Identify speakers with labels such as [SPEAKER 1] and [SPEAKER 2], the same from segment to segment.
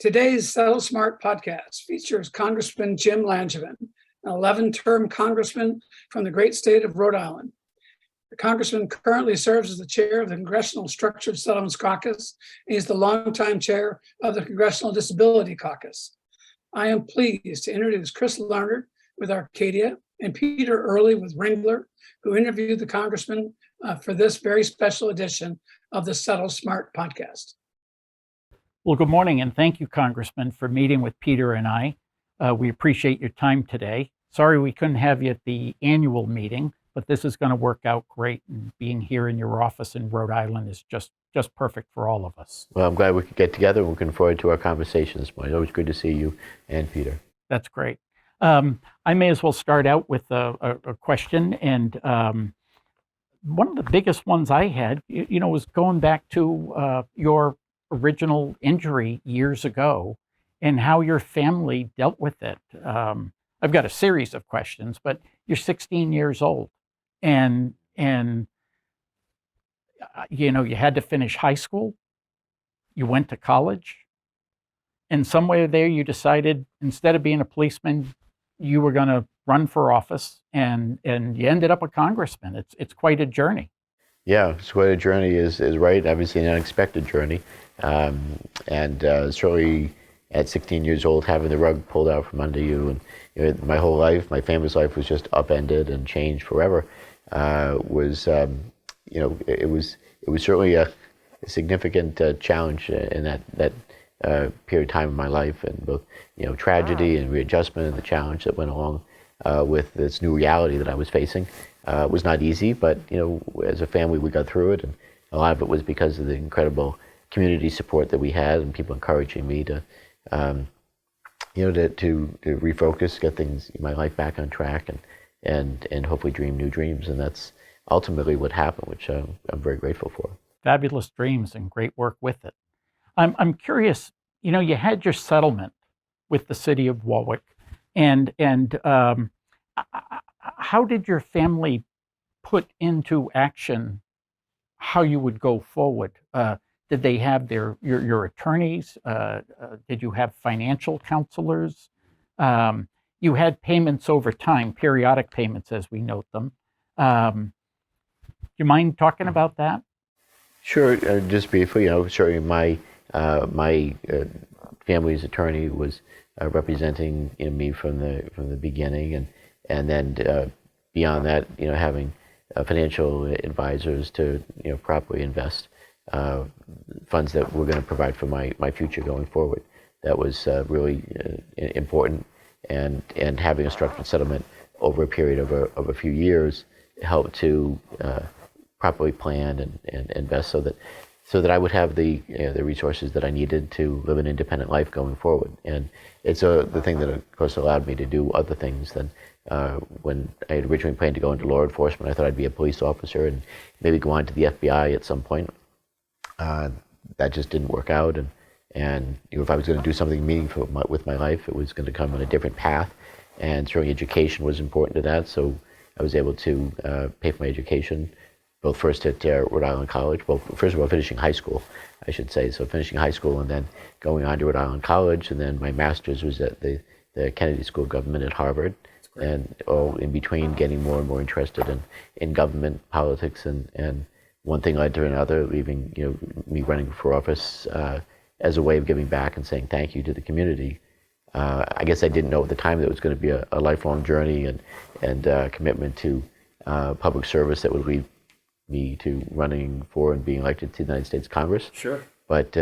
[SPEAKER 1] Today's Settle Smart podcast features Congressman Jim Langevin, an 11-term congressman from the great state of Rhode Island. The congressman currently serves as the chair of the Congressional Structured Settlements Caucus, and he's the longtime chair of the Congressional Disability Caucus. I am pleased to introduce Chris Larned with Arcadia and Peter Early with Ringler, who interviewed the congressman for this very special edition of the Settle Smart podcast.
[SPEAKER 2] Well, good morning, and thank you, Congressman, for meeting with Peter and I. We appreciate your time today. Sorry we couldn't have you at the annual meeting, but this is going to work out great, and being here in your office in Rhode Island is just perfect for all of us.
[SPEAKER 3] Well, I'm glad we could get together. We're looking forward to our conversation this morning. Always good to see you and Peter.
[SPEAKER 2] That's great. I may as well start out with a question, and one of the biggest ones I had, was going back to your original injury years ago and how your family dealt with it. I've got a series of questions, but you're 16 years old and you had to finish high school, you went to college, and somewhere there you decided instead of being a policeman, you were going to run for office, and you ended up a congressman. It's quite a journey.
[SPEAKER 3] Yeah, it's quite a journey is right. Obviously an unexpected journey. And certainly at 16 years old, having the rug pulled out from under you, and my whole life, my family's life was just upended and changed forever. It was certainly a significant challenge in that period of time in my life, and both tragedy and readjustment and the challenge that went along with this new reality that I was facing. It was not easy, but as a family we got through it, and a lot of it was because of the incredible community support that we had and people encouraging me to refocus, get things in my life back on track, and hopefully dream new dreams. And that's ultimately what happened, which I'm very grateful for.
[SPEAKER 2] Fabulous dreams and great work with it. I'm curious, you had your settlement with the city of Warwick, and how did your family put into action how you would go forward? Did they have your attorneys? Did you have financial counselors? You had payments over time, periodic payments as we note them. Do you mind talking about that?
[SPEAKER 3] Sure. Just briefly, certainly my family's attorney was representing me from the beginning, and then beyond that, having financial advisors to properly invest funds that were going to provide for my future going forward. That was really important, and having a structured settlement over a period of a few years helped to properly plan and invest so that I would have the resources that I needed to live an independent life going forward. And it's the thing that, of course, allowed me to do other things than when I had originally planned to go into law enforcement. I thought I'd be a police officer and maybe go on to the FBI at some point. That just didn't work out, and if I was going to do something meaningful with my life, it was going to come on a different path, and certainly education was important to that. So I was able to pay for my education, both first at Rhode Island College. Well, first of all, finishing high school, I should say. So finishing high school and then going on to Rhode Island College, and then my master's was at the Kennedy School of Government at Harvard, and all in between, getting more and more interested in government politics, and one thing led to another, leaving me running for office as a way of giving back and saying thank you to the community. I guess I didn't know at the time that it was going to be a lifelong journey and commitment to public service that would lead me to running for and being elected to the United States Congress.
[SPEAKER 2] Sure.
[SPEAKER 3] But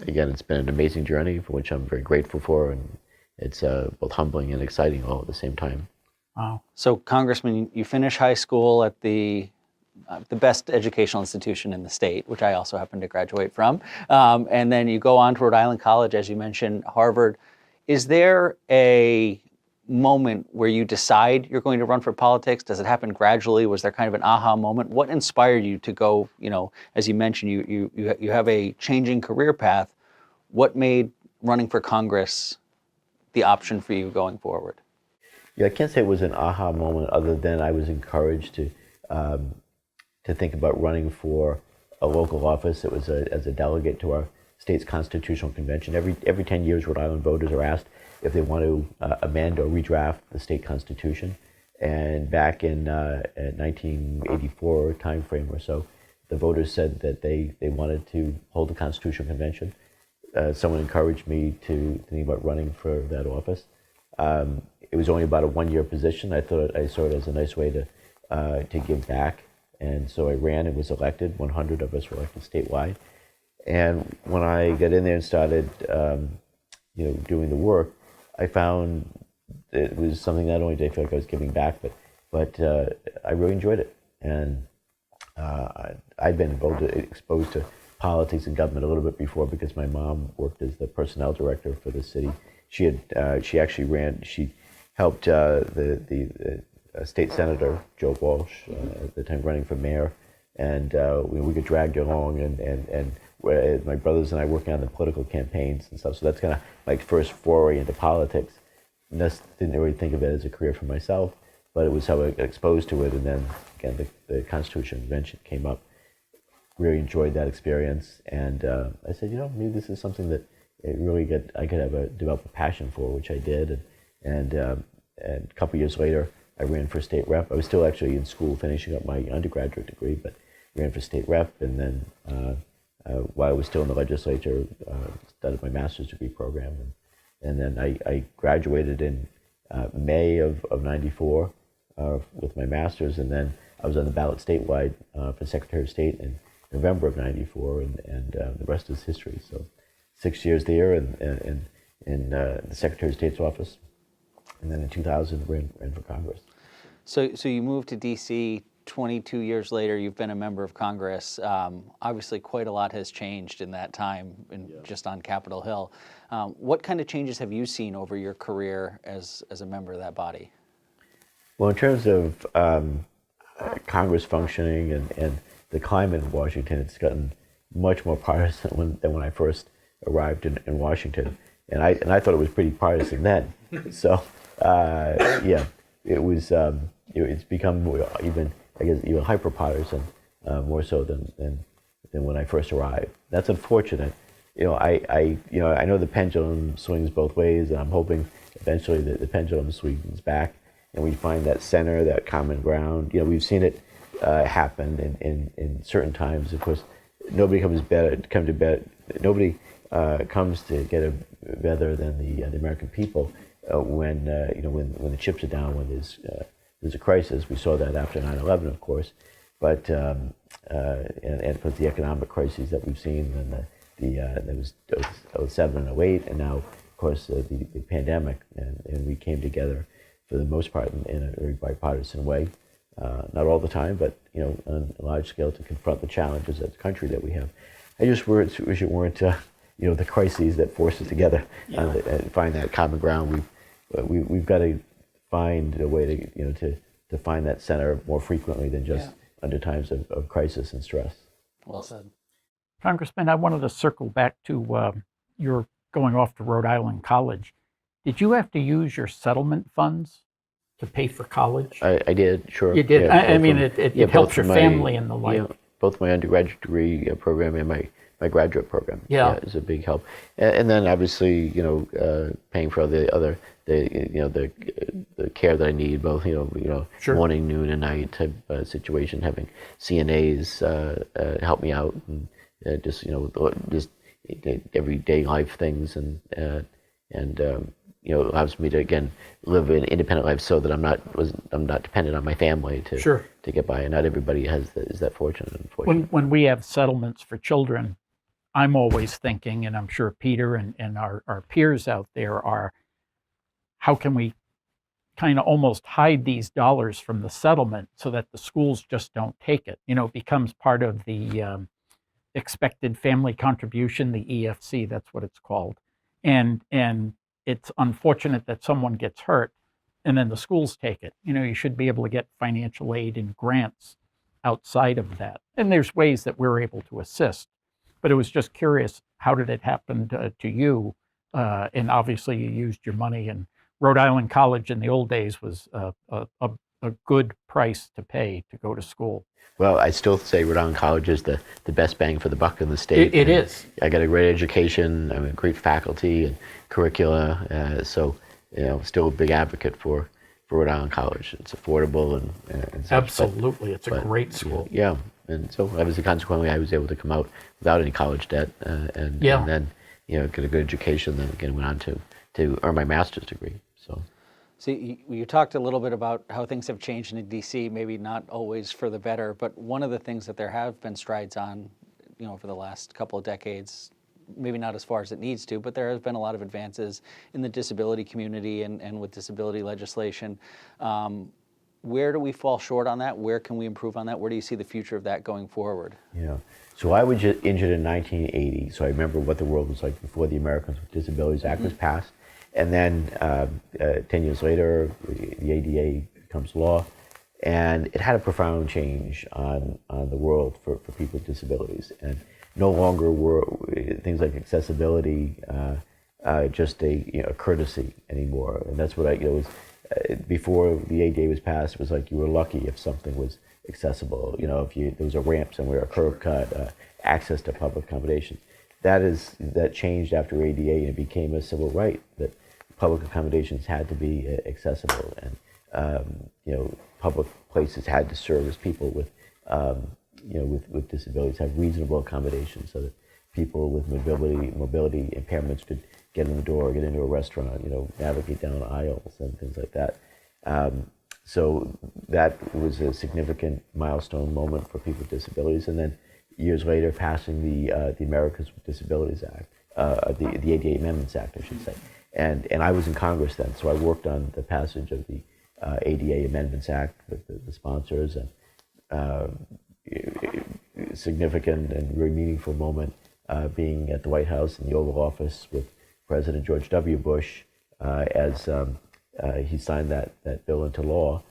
[SPEAKER 3] again, it's been an amazing journey for which I'm very grateful for, and it's both humbling and exciting all at the same time.
[SPEAKER 2] Wow.
[SPEAKER 4] So, Congressman, you finish high school at the best educational institution in the state, which I also happen to graduate from. And then you go on to Rhode Island College, as you mentioned, Harvard. Is there a moment where you decide you're going to run for politics? Does it happen gradually? Was there kind of an aha moment? What inspired you to go, as you mentioned, you have a changing career path. What made running for Congress the option for you going forward?
[SPEAKER 3] Yeah, I can't say it was an aha moment other than I was encouraged to think about running for a local office. It was as a delegate to our state's constitutional convention. Every 10 years, Rhode Island voters are asked if they want to amend or redraft the state constitution. And back in 1984 timeframe or so, the voters said that they wanted to hold a constitutional convention. Someone encouraged me to think about running for that office. It was only about a 1-year position. I thought I saw it as a nice way to give back, and so I ran and was elected. 100 of us were elected statewide. And when I got in there and started, doing the work, I found it was something not only did I feel like I was giving back, but I really enjoyed it. And I'd been exposed to politics and government a little bit before because my mom worked as the personnel director for the city. She helped the state senator Joe Walsh at the time running for mayor, and we got dragged along, and my brothers and I working on the political campaigns and stuff. So that's kind of my first foray into politics. And didn't really think of it as a career for myself, but it was how I got exposed to it. And then again, the Constitutional Convention came up. Really enjoyed that experience, and I said, maybe this is something that I could develop a passion for, which I did. And a couple years later, I ran for state rep. I was still actually in school finishing up my undergraduate degree, but ran for state rep. And then while I was still in the legislature, started my master's degree program. And then I graduated in May of '94 with my master's, and then I was on the ballot statewide for Secretary of State in November of '94, and the rest is history. So 6 years there in the Secretary of State's office, and then in 2000 ran for Congress.
[SPEAKER 4] So you moved to D.C. 22 years later. You've been a member of Congress. Obviously, quite a lot has changed in that time, just on Capitol Hill. What kind of changes have you seen over your career as a member of that body?
[SPEAKER 3] Well, in terms of Congress functioning and the climate in Washington, it's gotten much more partisan than when I first arrived in Washington, and I thought it was pretty partisan then. So it was it's become even hyper partisan, more so than when I first arrived. That's unfortunate. I know the pendulum swings both ways, and I'm hoping eventually that the pendulum swings back and we find that center, that common ground. We've seen it happen in certain times. Of course, nobody comes to get better than the American people when the chips are down, when there's a crisis. We saw that after 9/11, of course, but and with the economic crises that we've seen, and there was 07 and 08, and now, of course, the pandemic, and we came together for the most part in a very bipartisan way. Not all the time, but on a large scale, to confront the challenges as a country that we have. I just wish it weren't the crises that force us together and find that common ground. We've got to find a way to find that center more frequently than just under times of crisis and stress.
[SPEAKER 4] Well said.
[SPEAKER 2] Congressman, I wanted to circle back to your going off to Rhode Island College. Did you have to use your settlement funds to pay for college?
[SPEAKER 3] I did, sure.
[SPEAKER 2] You did.
[SPEAKER 3] Yeah,
[SPEAKER 2] it helps your family and the like.
[SPEAKER 3] Both my undergraduate degree program and my graduate program.
[SPEAKER 2] Yeah,
[SPEAKER 3] is a big help. And then obviously, paying for the care that I need, both
[SPEAKER 2] Sure.
[SPEAKER 3] morning, noon, and night type situation. Having CNAs help me out, and just everyday life things, and allows me to again live an independent life, so that I'm not dependent on my family to get by. And not everybody is that fortunate, unfortunately.
[SPEAKER 2] When we have settlements for children, I'm always thinking, and I'm sure Peter and our peers out there are, how can we kind of almost hide these dollars from the settlement so that the schools just don't take it? It becomes part of the expected family contribution, the EFC, that's what it's called. And it's unfortunate that someone gets hurt and then the schools take it. You should be able to get financial aid and grants outside of that. And there's ways that we're able to assist. But it was just curious, how did it happen to you? And obviously you used your money, and Rhode Island College in the old days was a a good price to pay to go to school.
[SPEAKER 3] Well, I still say Rhode Island College is the best bang for the buck in the state.
[SPEAKER 2] It is.
[SPEAKER 3] I got a great education, I mean, great faculty and curricula. So, still a big advocate for Rhode Island College. It's affordable and such,
[SPEAKER 2] Absolutely. It's a
[SPEAKER 3] but,
[SPEAKER 2] great school.
[SPEAKER 3] Yeah. And so obviously, consequently, I was able to come out without any college debt and then, get a good education. Then again, went on to earn my master's degree. So.
[SPEAKER 4] See, you talked a little bit about how things have changed in DC, maybe not always for the better, but one of the things that there have been strides on, for the last couple of decades, maybe not as far as it needs to, but there has been a lot of advances in the disability community and with disability legislation. Where do we fall short on that? Where can we improve on that? Where do you see the future of that going forward?
[SPEAKER 3] Yeah. So I was injured in 1980, so I remember what the world was like before the Americans with Disabilities Act was passed. And then 10 years later, the ADA becomes law, and it had a profound change on the world for people with disabilities. And no longer were things like accessibility just a courtesy anymore. And that's what before the ADA was passed, it was like you were lucky if something was accessible. If there was a ramp somewhere, a curb cut, access to public accommodation. That changed after ADA, and it became a civil right that public accommodations had to be accessible, and public places had to service people with disabilities, have reasonable accommodations so that people with mobility impairments could get in the door, get into a restaurant, navigate down aisles and things like that. So that was a significant milestone moment for people with disabilities, and then years later, passing the Americans with Disabilities Act, the ADA Amendments Act, I should say. And I was in Congress then, so I worked on the passage of the ADA Amendments Act with the sponsors, and significant and very meaningful moment being at the White House in the Oval Office with President George W. Bush as he signed that bill into law,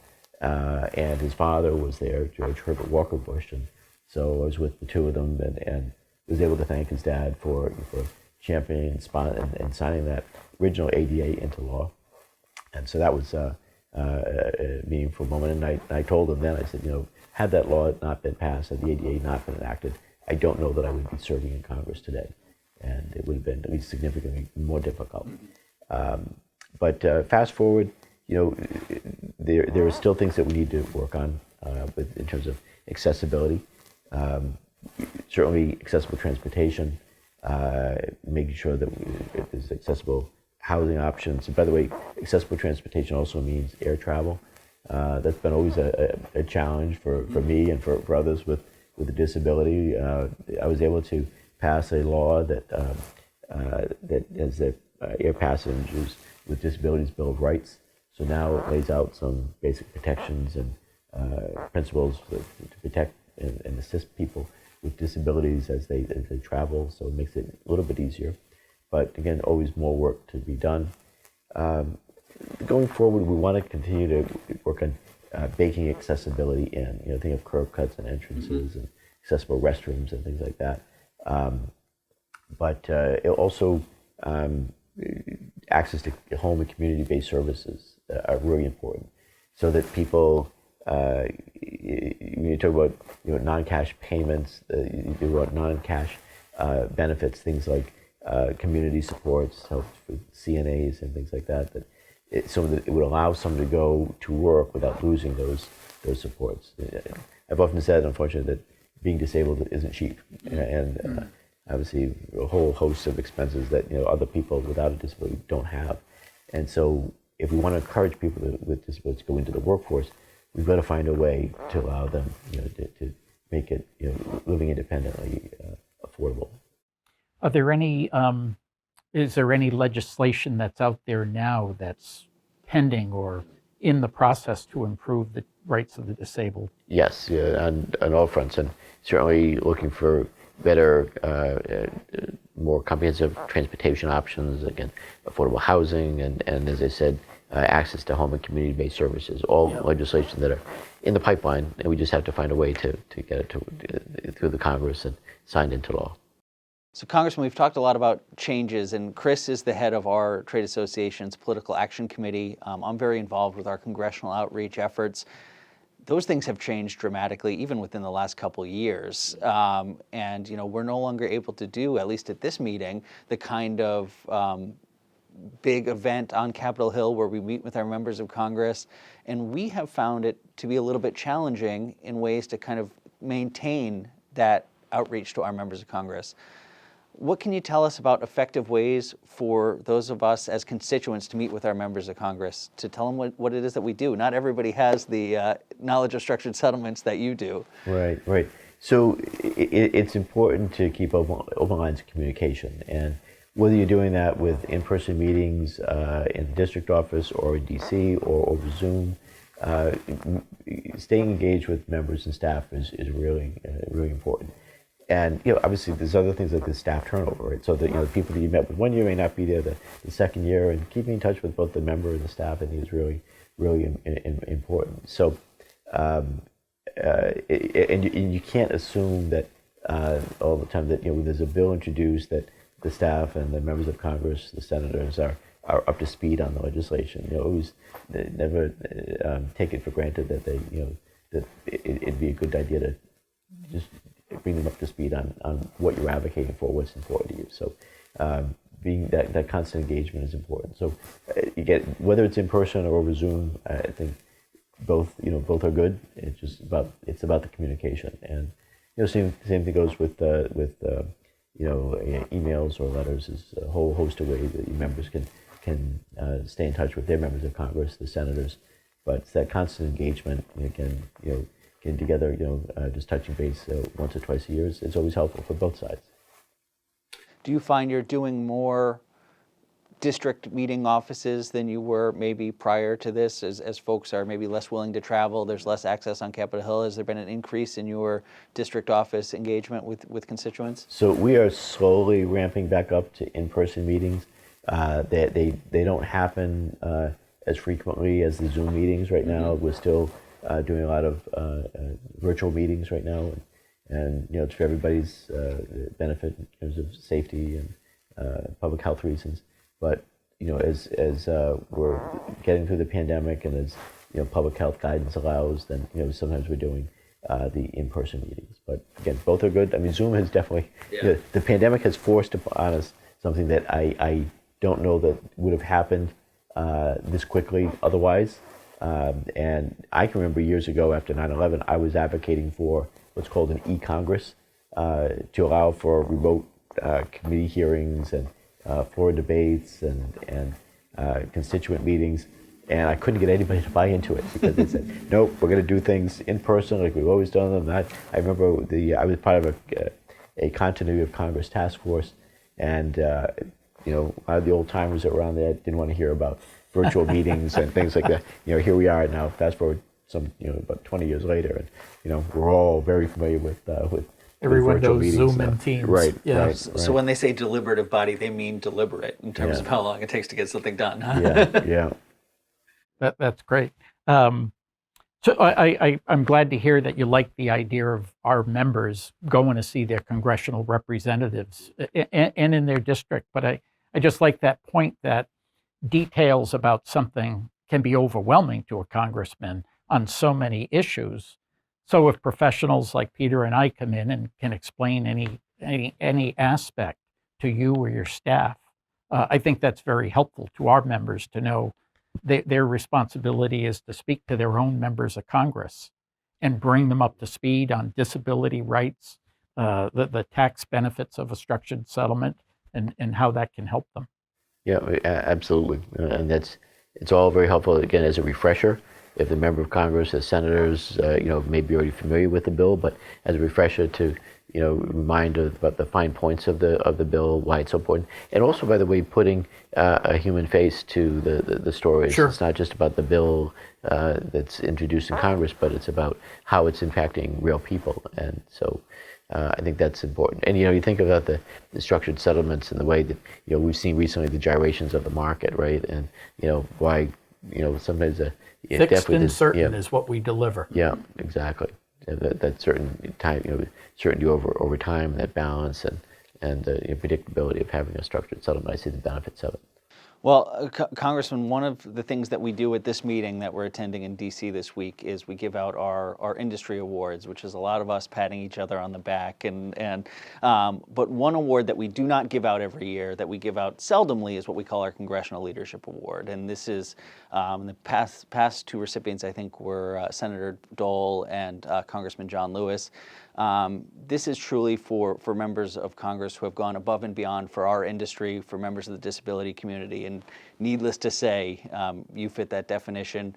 [SPEAKER 3] and his father was there, George Herbert Walker Bush, and so I was with the two of them and was able to thank his dad for championing and signing that original ADA into law. And so that was a meaningful moment. And I told him then, I said, had that law not been passed, had the ADA not been enacted, I don't know that I would be serving in Congress today. And it would have been at least significantly more difficult. But fast forward, there are still things that we need to work on in terms of accessibility. Certainly accessible transportation, making sure that there's accessible housing options. And by the way, accessible transportation also means air travel. That's been always a challenge for me and for others with a disability. I was able to pass a law that has the air passengers with disabilities Bill of Rights. So now it lays out some basic protections and principles to protect and assist people with disabilities as they travel, so it makes it a little bit easier. But again, always more work to be done. Going forward, we want to continue to work on baking accessibility in. Think of curb cuts and entrances and accessible restrooms and things like that. But it also access to home and community-based services are really important, so that people. When you talk about non-cash payments, you talk about non-cash benefits, things like community supports, help with CNAs and things like that. So that it would allow someone to go to work without losing those supports. I've often said, unfortunately, that being disabled isn't cheap, and obviously a whole host of expenses that other people without a disability don't have. And so, if we want to encourage people with disabilities to go into the workforce, we've got to find a way to allow them, to make it, living independently affordable.
[SPEAKER 2] Are there any? Is there any legislation that's out there now that's pending or in the process to improve the rights of the disabled?
[SPEAKER 3] Yes, on all fronts, and certainly looking for better, more comprehensive transportation options, again, affordable housing, and as I said, access to home and community-based services, all legislation that are in the pipeline, and we just have to find a way to get it through the Congress and signed into law.
[SPEAKER 4] So, Congressman, we've talked a lot about changes, and Chris is the head of our trade association's political action committee. I'm very involved with our congressional outreach efforts. Those things have changed dramatically, even within the last couple years. And we're no longer able to do, at least at this meeting, the kind of big event on Capitol Hill where we meet with our members of Congress. And we have found it to be a little bit challenging in ways to kind of maintain that outreach to our members of Congress. What can you tell us about effective ways for those of us as constituents to meet with our members of Congress, to tell them what it is that we do? Not everybody has the knowledge of structured settlements that you do.
[SPEAKER 3] Right. So it's important to keep open lines of communication. And whether you're doing that with in-person meetings in the district office or in DC or over Zoom, staying engaged with members and staff is really important. And obviously there's other things like the staff turnover, right? So that the people that you met with one year may not be there the second year, and keeping in touch with both the member and the staff, I think, is really important. So and you can't assume that all the time that when there's a bill introduced that the staff and the members of Congress, the senators, are up to speed on the legislation. Always never take it for granted that that it'd be a good idea to just bring them up to speed on what you're advocating for, what's important to you. So being that constant engagement is important. So you get, whether it's in person or over Zoom, I think both are good. It's about the communication. And same thing goes with emails or letters. Is a whole host of ways that your members can stay in touch with their members of Congress, the senators. But it's that constant engagement, getting together, just touching base once or twice a year is always helpful for both sides.
[SPEAKER 4] Do you find you're doing more district meeting offices than you were maybe prior to this, as folks are maybe less willing to travel, there's less access on Capitol Hill? Has there been an increase in your district office engagement with constituents?
[SPEAKER 3] So we are slowly ramping back up to in-person meetings. They don't happen as frequently as the Zoom meetings right now. We're still doing a lot of virtual meetings right now, and it's for everybody's benefit in terms of safety and public health reasons. But as we're getting through the pandemic, and as public health guidance allows, then sometimes we're doing the in-person meetings. But again, both are good. I mean, Zoom has definitely the pandemic has forced upon us something that I don't know that would have happened this quickly otherwise. And I can remember years ago after 9/11, I was advocating for what's called an e-Congress to allow for remote committee hearings and floor debates and constituent meetings. And I couldn't get anybody to buy into it because they said, nope, we're going to do things in person like we've always done them. I remember I was part of a continuity of Congress task force, and a lot of the old timers that were on there didn't want to hear about virtual meetings and things like that. Here we are now. Fast forward about 20 years later, and we're all very familiar with
[SPEAKER 2] everyone
[SPEAKER 3] virtual
[SPEAKER 2] knows
[SPEAKER 3] meetings
[SPEAKER 2] Zoom
[SPEAKER 3] now.
[SPEAKER 2] and Teams.
[SPEAKER 3] Right.
[SPEAKER 2] Yeah.
[SPEAKER 3] Right.
[SPEAKER 4] So when they say deliberative body, they mean deliberate in terms of how long it takes to get something done.
[SPEAKER 3] Yeah.
[SPEAKER 2] That's great. So I'm glad to hear that you like the idea of our members going to see their congressional representatives and in their district. But I just like that point that details about something can be overwhelming to a congressman on so many issues. So if professionals like Peter and I come in and can explain any aspect to you or your staff, I think that's very helpful to our members to know their responsibility is to speak to their own members of Congress and bring them up to speed on disability rights, the tax benefits of a structured settlement, and how that can help them.
[SPEAKER 3] Yeah, absolutely. And it's all very helpful, again, as a refresher. If the member of Congress, the senators, may be already familiar with the bill, but as a refresher to, remind about the fine points of the bill, why it's so important, and also, by the way, putting a human face to the stories.
[SPEAKER 2] Sure.
[SPEAKER 3] It's not just about the bill that's introduced in Congress, but it's about how it's impacting real people, and so I think that's important. And you think about the structured settlements and the way that we've seen recently the gyrations of the market, right? And why sometimes
[SPEAKER 2] Fixed and certain is what we deliver.
[SPEAKER 3] Yeah, exactly. That certain time, certainty over time, that balance, and the predictability of having a structured settlement. I see the benefits of it.
[SPEAKER 4] Well, Congressman, one of the things that we do at this meeting that we're attending in D.C. this week is we give out our industry awards, which is a lot of us patting each other on the back. But one award that we do not give out every year, that we give out seldomly, is what we call our Congressional Leadership Award. And this is the past two recipients, I think, were Senator Dole and Congressman John Lewis. This is truly for members of Congress who have gone above and beyond for our industry, for members of the disability community. And needless to say, you fit that definition.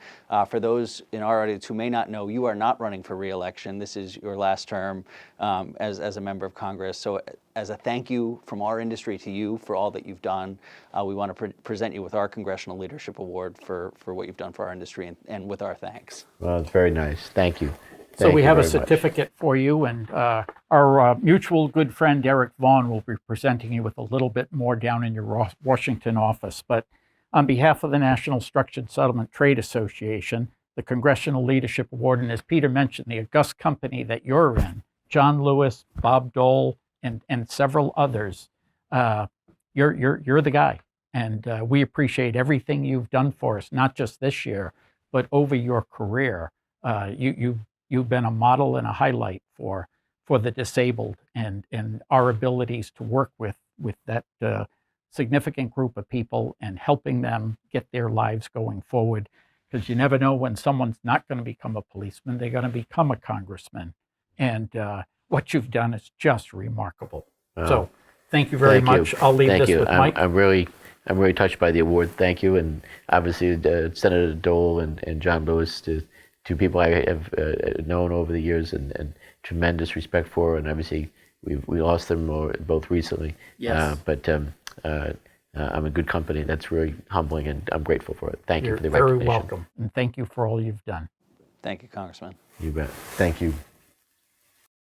[SPEAKER 4] For those in our audience who may not know, you are not running for re-election. This is your last term as a member of Congress. So as a thank you from our industry to you for all that you've done, we want to present you with our Congressional Leadership Award for what you've done for our industry, and with our thanks.
[SPEAKER 3] Well, it's very nice. Thank you.
[SPEAKER 2] So we have a
[SPEAKER 3] very much.
[SPEAKER 2] certificate for you, and our mutual good friend Eric Vaughn will be presenting you with a little bit more down in your Washington office. But on behalf of the National Structured Settlement Trade Association, the Congressional Leadership Award, and as Peter mentioned, the august company that you're in, John Lewis, Bob Dole, and several others, you're the guy. And we appreciate everything you've done for us, not just this year, but over your career. You've been a model and a highlight for the disabled, and our abilities to work with that significant group of people and helping them get their lives going forward. Because you never know when someone's not going to become a policeman, they're going to become a congressman. And what you've done is just remarkable. So thank you very much. I'll leave this with Mike.
[SPEAKER 3] I'm really touched by the award. Thank you. And obviously Senator Dole and John Lewis, two people I have known over the years and tremendous respect for, and obviously we lost them both recently.
[SPEAKER 2] Yes.
[SPEAKER 3] But I'm in good company. That's really humbling, and I'm grateful for it. Thank you
[SPEAKER 2] You're
[SPEAKER 3] for the
[SPEAKER 2] very
[SPEAKER 3] recognition.
[SPEAKER 2] welcome, and thank you for all you've done.
[SPEAKER 4] Thank you, Congressman.
[SPEAKER 3] You bet. Thank you.